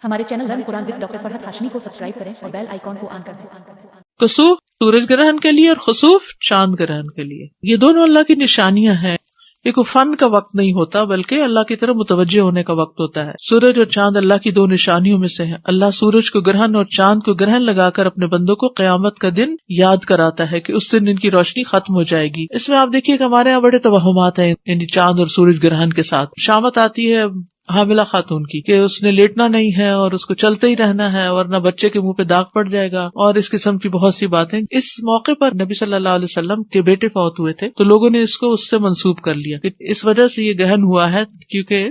ہمارے channel learn Quran with doctor Farhat Hashmi کو subscribe کریں اور بیل آئیکن کو آن کر دیں۔ کسوف سورج گرہن کے لیے اور خسوف چاند گرہن کے لیے، یہ دونوں اللہ کی نشانیاں ہیں۔ یہ کوئی فن کا وقت نہیں ہوتا بلکہ اللہ کی طرف متوجہ ہونے کا وقت ہوتا ہے۔ سورج اور چاند اللہ کی دو نشانیوں میں سے ہیں۔ اللہ سورج کو گرہن اور چاند کو گرہن لگا کر اپنے بندوں کو قیامت کا دن یاد کراتا ہے کہ اس دن ان کی روشنی ختم ہو جائے گی۔ اس میں آپ دیکھیے کہ ہمارے یہاں بڑے توہمات ہیں، یعنی چاند اور سورج گرہن کے ساتھ شامت آتی ہے حاملہ خاتون کی کہ اس نے لیٹنا نہیں ہے اور اس کو چلتے ہی رہنا ہے ورنہ بچے کے منہ پہ داغ پڑ جائے گا، اور اس قسم کی بہت سی باتیں۔ اس موقع پر نبی صلی اللہ علیہ وسلم کے بیٹے فوت ہوئے تھے تو لوگوں نے اس کو اس سے منسوب کر لیا کہ اس وجہ سے یہ گہن ہوا ہے کیونکہ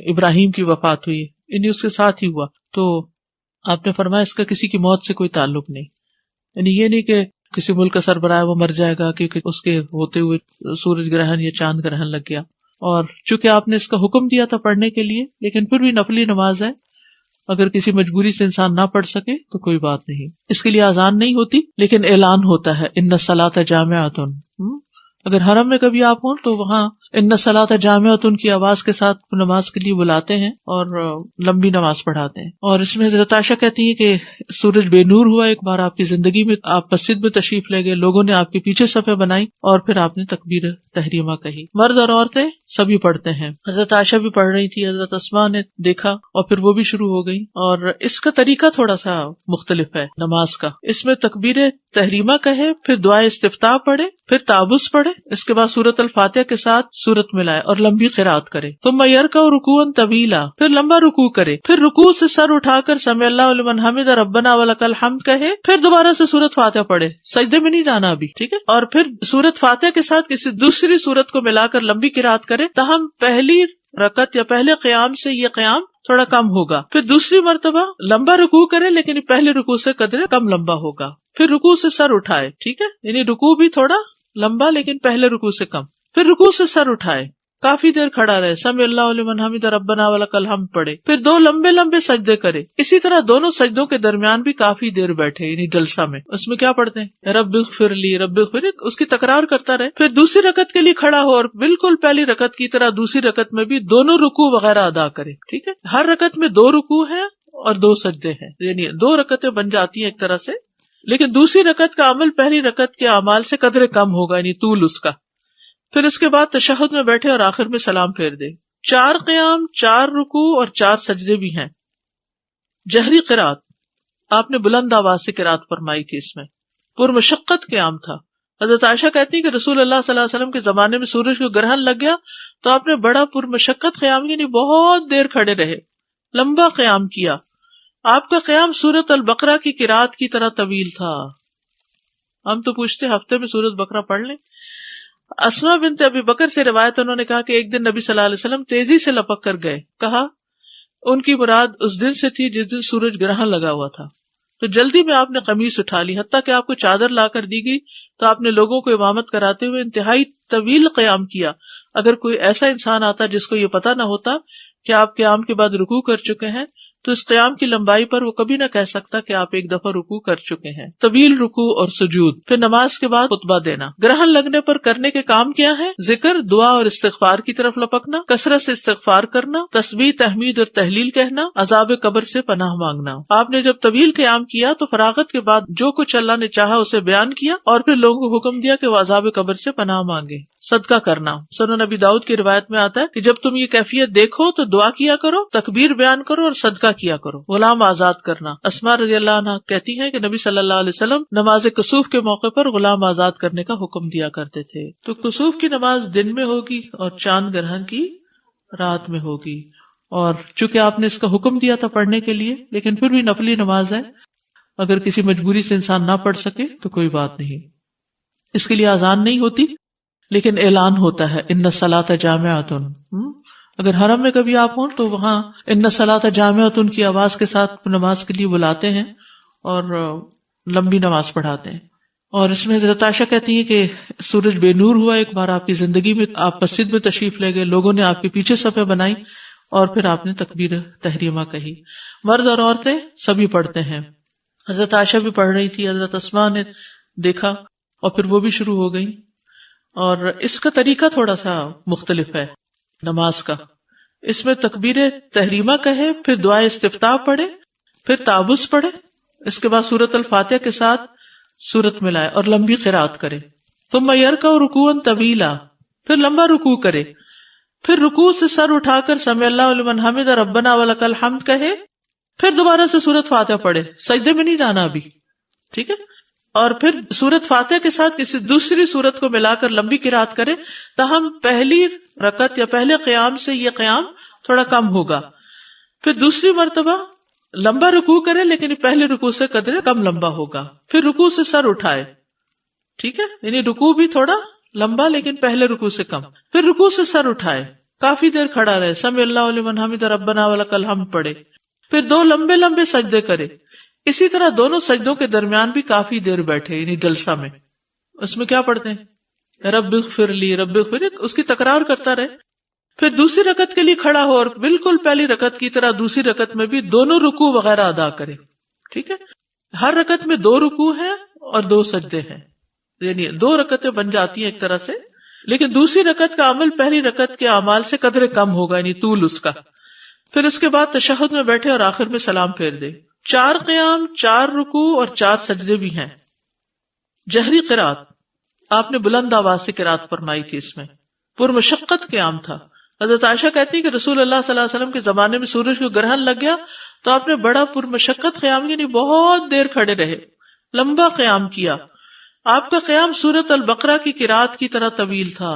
ابراہیم کی وفات ہوئی، یعنی اس کے ساتھ ہی ہوا۔ تو آپ نے فرمایا اس کا کسی کی موت سے کوئی تعلق نہیں، یعنی یہ نہیں کہ کسی ملک کا سربراہ وہ مر جائے گا کیونکہ اس کے ہوتے ہوئے سورج گرہن یا چاند گرہن لگ گیا۔ اور چونکہ آپ نے اس کا حکم دیا تھا پڑھنے کے لیے، لیکن پھر بھی نفلی نماز ہے، اگر کسی مجبوری سے انسان نہ پڑھ سکے تو کوئی بات نہیں۔ اس کے لیے اذان نہیں ہوتی لیکن اعلان ہوتا ہے ان الصلاۃ جامعۃ۔ اگر حرم میں کبھی آپ ہوں تو وہاں ان الصلاۃ جامعۃ کی آواز کے ساتھ نماز کے لیے بلاتے ہیں اور لمبی نماز پڑھاتے ہیں۔ اور اس میں حضرت عائشہ کہتی ہیں کہ سورج بے نور ہوا ایک بار آپ کی زندگی میں، آپ مسجد میں تشریف لے گئے، لوگوں نے آپ کے پیچھے صفیں بنائی اور پھر آپ نے تکبیر تحریمہ کہی۔ مرد اور عورتیں سبھی پڑھتے ہیں، حضرت عائشہ بھی پڑھ رہی تھی، حضرت اسماء نے دیکھا اور پھر وہ بھی شروع ہو گئی۔ اور اس کا طریقہ تھوڑا سا مختلف ہے نماز کا، اس میں تکبیر تحریمہ کہے، پھر دعائے استفتاح پڑھے، پھر تعوذ پڑھے، اس کے بعد سورۃ الفاتحہ کے ساتھ سورت ملائے اور لمبی قرات کرے۔ ثم یرکع رکوعا طویلا، پھر لمبا رکوع کرے، پھر رکوع سے سر اٹھا کر سمع اللہ لمن حمد ربنا ولک الحمد کہے، پھر دوبارہ سے سورت فاتحہ پڑھے، سجدے میں نہیں جانا ابھی، ٹھیک ہے، اور پھر سورت فاتحہ کے ساتھ کسی دوسری سورت کو ملا کر لمبی قرات کرے، تاہم پہلی رکعت یا پہلے قیام سے یہ قیام تھوڑا کم ہوگا، پھر دوسری مرتبہ لمبا رکوع کرے لیکن پہلے رکوع سے قدرے کم لمبا ہوگا، پھر رکوع سے سر اٹھائے، ٹھیک ہے، یعنی رکوع بھی تھوڑا لمبا لیکن پہلے رکوع سے کم، پھر رکوع سے سر اٹھائے، کافی دیر کھڑا رہے، سمع اللہ لمن حمد ربنا ولک الحمد پڑھے، پھر دو لمبے لمبے سجدے کرے، اسی طرح دونوں سجدوں کے درمیان بھی کافی دیر بیٹھے، یعنی جلسہ میں اس میں کیا پڑھتے ہیں رب اغفر لی رب اغفر لی، اس کی تکرار کرتا رہے، پھر دوسری رکعت کے لیے کھڑا ہو اور بالکل پہلی رکعت کی طرح دوسری رکعت میں بھی دونوں رکوع وغیرہ ادا کرے، ٹھیک ہے۔ ہر رکعت میں دو رکوع ہیں اور دو سجدے ہیں، یعنی دو رکعتیں بن جاتی ہیں ایک طرح سے، لیکن دوسری رکعت کا عمل پہلی رکعت کے اعمال سے قدرے کم ہوگا، یعنی طول اس کا۔ پھر اس کے بعد تشہد میں بیٹھے اور آخر میں سلام پھیر دے۔ 4 قیام، 4 رکوع اور 4 سجدے بھی ہیں۔ جہری قرات، آپ نے بلند آواز سے قرات فرمائی تھی، اس میں پرمشقت قیام تھا۔ حضرت عائشہ کہتی ہیں کہ رسول اللہ صلی اللہ علیہ وسلم کے زمانے میں سورج کو گرہن لگ گیا تو آپ نے بڑا پرمشقت قیام، یعنی بہت دیر کھڑے رہے، لمبا قیام کیا۔ آپ کا قیام سورۃ البقرہ کی قرات کی طرح طویل تھا۔ ہم تو پوچھتے ہفتے میں سورۃ بقرہ پڑھ لیں۔ اسماء بنت ابی بکر سے روایت، انہوں نے کہا کہ ایک دن نبی صلی اللہ علیہ وسلم تیزی سے لپک کر گئے، کہا ان کی مراد اس دن سے تھی جس دن سورج گرہن لگا ہوا تھا، تو جلدی میں آپ نے قمیص اٹھا لی، حتیٰ کہ آپ کو چادر لا کر دی گئی تو آپ نے لوگوں کو امامت کراتے ہوئے انتہائی طویل قیام کیا۔ اگر کوئی ایسا انسان آتا جس کو یہ پتا نہ ہوتا کہ آپ قیام کے بعد رکوع کر چکے ہیں تو اس قیام کی لمبائی پر وہ کبھی نہ کہہ سکتا کہ آپ ایک دفعہ رکوع کر چکے ہیں۔ طویل رکوع اور سجود، پھر نماز کے بعد خطبہ دینا۔ گرہن لگنے پر کرنے کے کام کیا ہے؟ ذکر، دعا اور استغفار کی طرف لپکنا، کثرت سے استغفار کرنا، تسبیح، تحمید اور تحلیل کہنا، عذاب قبر سے پناہ مانگنا۔ آپ نے جب طویل قیام کیا تو فراغت کے بعد جو کچھ اللہ نے چاہا اسے بیان کیا اور پھر لوگوں کو حکم دیا کہ وہ عذاب قبر سے پناہ مانگے۔ صدقہ کرنا، سنن نبی داؤد کی روایت میں آتا ہے کہ جب تم یہ کیفیت دیکھو تو دعا کیا کرو، تکبیر بیان کرو اور صدقہ کیا کرو۔ غلام آزاد کرنا، اسماء رضی اللہ عنہ کہتی ہیں کہ نبی صلی اللہ علیہ وسلم نماز کسوف کے موقع پر غلام آزاد کرنے کا حکم دیا کرتے تھے۔ تو کسوف کی نماز دن میں ہوگی اور چاند گرہن کی رات میں ہوگی، اور چونکہ آپ نے اس کا حکم دیا تھا پڑھنے کے لیے، لیکن پھر بھی نفلی نماز ہے، اگر کسی مجبوری سے انسان نہ پڑھ سکے تو کوئی بات نہیں۔ اس کے لیے اذان نہیں ہوتی لیکن اعلان ہوتا ہے ان الصلاۃ جامعۃ۔ اگر حرم میں کبھی آپ ہوں تو وہاں ان الصلاۃ جامعۃ کی آواز کے ساتھ نماز کے لیے بلاتے ہیں اور لمبی نماز پڑھاتے ہیں۔ اور اس میں حضرت عائشہ کہتی ہیں کہ سورج بے نور ہوا ایک بار آپ کی زندگی میں، آپ مسجد میں تشریف لے گئے، لوگوں نے آپ کے پیچھے صفیں بنائی اور پھر آپ نے تکبیر تحریمہ کہی۔ مرد اور عورتیں سبھی پڑھتے ہیں، حضرت عائشہ بھی پڑھ رہی تھی، حضرت اسماء نے دیکھا اور پھر وہ بھی شروع ہو گئی۔ اور اس کا طریقہ تھوڑا سا مختلف ہے نماز کا، اس میں تکبیر تحریمہ کہے، پھر دعائے استفتاح پڑھے، پھر تعوذ پڑھے، اس کے بعد سورۃ الفاتحہ کے ساتھ سورت ملائے اور لمبی قرات کرے. ثم يركع ركوعا طويلا، پھر لمبا رکوع کرے، پھر رکوع سے سر اٹھا کر سمع اللہ لمن حمد ربنا ولک الحمد کہے، پھر دوبارہ سے سورت فاتحہ پڑھے، سجدے میں نہیں جانا ابھی، ٹھیک ہے، اور پھر سورت فاتحہ کے ساتھ کسی دوسری سورت کو ملا کر لمبی قرات کرے، تاہم پہلی رکعت یا پہلے قیام سے یہ قیام تھوڑا کم ہوگا. پھر دوسری مرتبہ لمبا رکوع کرے لیکن پہلے رکوع سے قدرے کم لمبا ہوگا، پھر رکوع سے سر اٹھائے، ٹھیک ہے، یعنی رکوع بھی تھوڑا لمبا لیکن پہلے رکوع سے کم، پھر رکوع سے سر اٹھائے، کافی دیر کھڑا رہے، سمع اللہ لمن حمد ربنا ولک الحمد پڑھے، پھر 2 لمبے لمبے سجدے کرے. اسی طرح دونوں سجدوں کے درمیان بھی کافی دیر بیٹھے، یعنی جلسہ میں. اس میں کیا پڑھتے ہیں؟ رب اغفر لی رب اغفر لی، اس کی تکرار کرتا رہے. پھر دوسری رکعت کے لیے کھڑا ہو اور بالکل پہلی رکعت کی طرح دوسری رکعت میں بھی دونوں رکوع وغیرہ ادا کرے، ٹھیک ہے. ہر رکعت میں 2 رکوع ہیں اور 2 سجدے ہیں، یعنی 2 رکعتیں بن جاتی ہیں ایک طرح سے، لیکن دوسری رکعت کا عمل پہلی رکعت کے اعمال سے قدرے کم ہوگا، یعنی طول اس کا. پھر اس کے بعد تشہد میں بیٹھے اور آخر میں سلام پھیر دے. 4 قیام، 4 رکوع اور 4 سجدے بھی ہیں. جہری قرات، آپ نے بلند آواز سے قرات فرمائی تھی، اس میں پرمشقت قیام تھا. حضرت عائشہ کہتی ہے کہ رسول اللہ صلی اللہ علیہ وسلم کے زمانے میں سورج کو گرہن لگ گیا تو آپ نے بڑا پرمشقت قیام، یعنی بہت دیر کھڑے رہے، لمبا قیام کیا. آپ کا قیام سورۃ البقرہ کی قرات کی طرح طویل تھا.